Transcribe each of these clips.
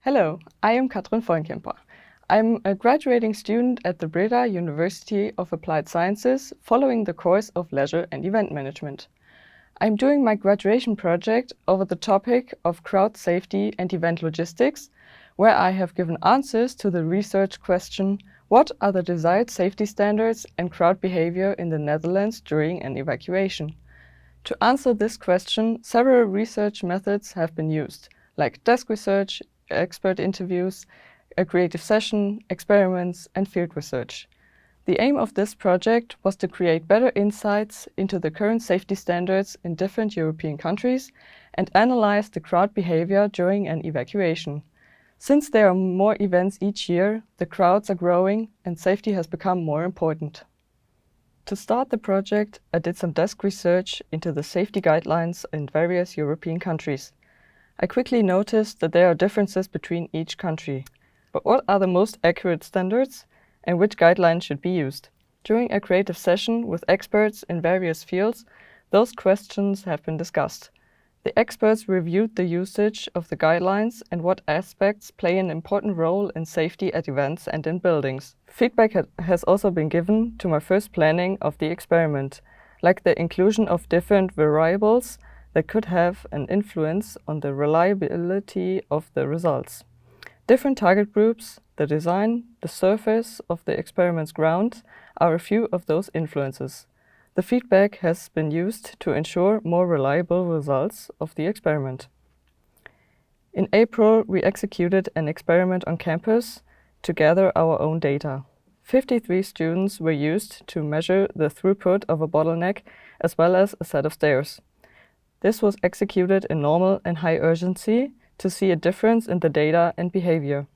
Hello, I am Katrin Vollenkemper. I'm a graduating student at the Breda University of Applied Sciences following the course of Leisure and Event Management. I'm doing my graduation project over the topic of crowd safety and event logistics, where I have given answers to the research question, what are the desired safety standards and crowd behavior in the Netherlands during an evacuation? To answer this question, several research methods have been used, like desk research, expert interviews, a creative session, experiments, and field research. The aim of this project was to create better insights into the current safety standards in different European countries and analyze the crowd behavior during an evacuation. Since there are more events each year, the crowds are growing and safety has become more important. To start the project, I did some desk research into the safety guidelines in various European countries. I quickly noticed that there are differences between each country. But what are the most accurate standards and which guidelines should be used? During a creative session with experts in various fields, those questions have been discussed. The experts reviewed the usage of the guidelines and what aspects play an important role in safety at events and in buildings. Feedback has also been given to my first planning of the experiment, like the inclusion of different variables that could have an influence on the reliability of the results. Different target groups, the design, the surface of the experiment's ground are a few of those influences. The feedback has been used to ensure more reliable results of the experiment. In April, we executed an experiment on campus to gather our own data. 53 students were used to measure the throughput of a bottleneck as well as a set of stairs. This was executed in normal and high urgency to see a difference in the data and behavior.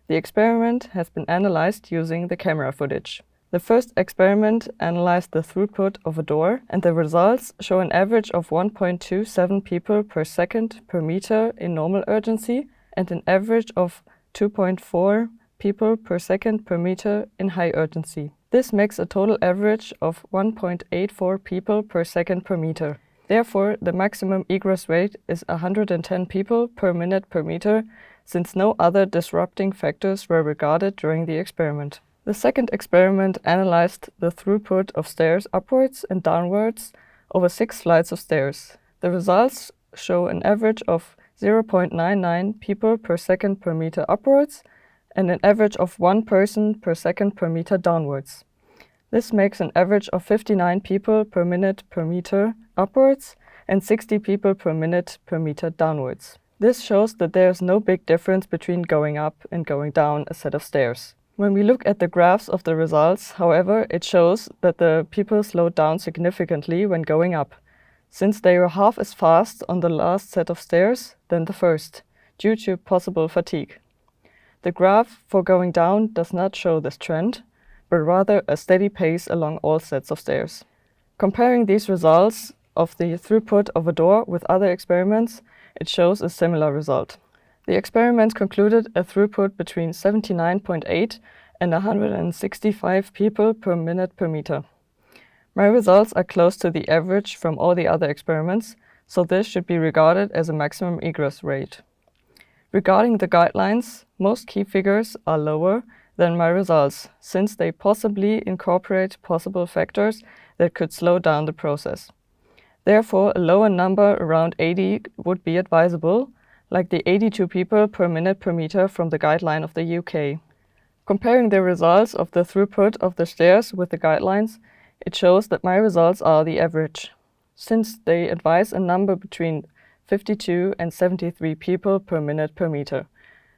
The experiment has been analyzed using the camera footage. The first experiment analyzed the throughput of a door, and the results show an average of 1.27 people per second per meter in normal urgency and an average of 2.4 people per second per meter in high urgency. This makes a total average of 1.84 people per second per meter. Therefore, the maximum egress rate is 110 people per minute per meter, since no other disrupting factors were regarded during the experiment. The second experiment analyzed the throughput of stairs upwards and downwards over 6 flights of stairs. The results show an average of 0.99 people per second per meter upwards and an average of 1 person per second per meter downwards. This makes an average of 59 people per minute per meter upwards and 60 people per minute per meter downwards. This shows that there is no big difference between going up and going down a set of stairs. When we look at the graphs of the results, however, it shows that the people slowed down significantly when going up, since they were half as fast on the last set of stairs than the first, due to possible fatigue. The graph for going down does not show this trend, but rather a steady pace along all sets of stairs. Comparing these results of the throughput of a door with other experiments, it shows a similar result. The experiments concluded a throughput between 79.8 and 165 people per minute per meter. My results are close to the average from all the other experiments, so this should be regarded as a maximum egress rate. Regarding the guidelines, most key figures are lower than my results, since they possibly incorporate possible factors that could slow down the process. Therefore, a lower number around 80 would be advisable, like the 82 people per minute per meter from the guideline of the UK. Comparing the results of the throughput of the stairs with the guidelines, it shows that my results are the average, since they advise a number between 52 and 73 people per minute per meter.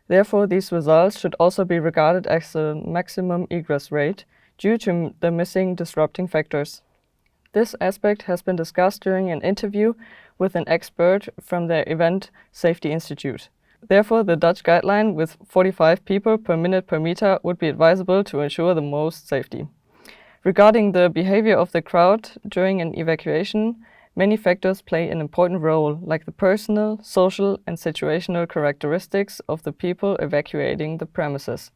Therefore, these results should also be regarded as a maximum egress rate due to the missing disrupting factors. This aspect has been discussed during an interview with an expert from the Event Safety Institute. Therefore, the Dutch guideline with 45 people per minute per meter would be advisable to ensure the most safety. Regarding the behavior of the crowd during an evacuation, many factors play an important role, like the personal, social, and situational characteristics of the people evacuating the premises.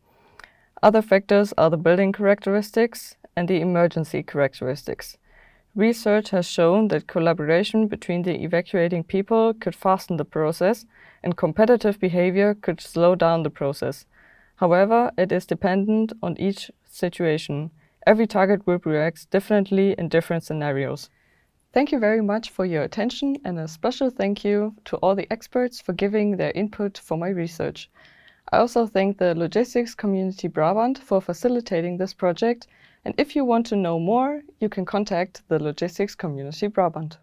Other factors are the building characteristics and the emergency characteristics. Research has shown that collaboration between the evacuating people could fasten the process, and competitive behavior could slow down the process. However, it is dependent on each situation. Every target group reacts differently in different scenarios. Thank you very much for your attention, and a special thank you to all the experts for giving their input for my research. I also thank the Logistics Community Brabant for facilitating this project, and if you want to know more, you can contact the Logistics Community Brabant.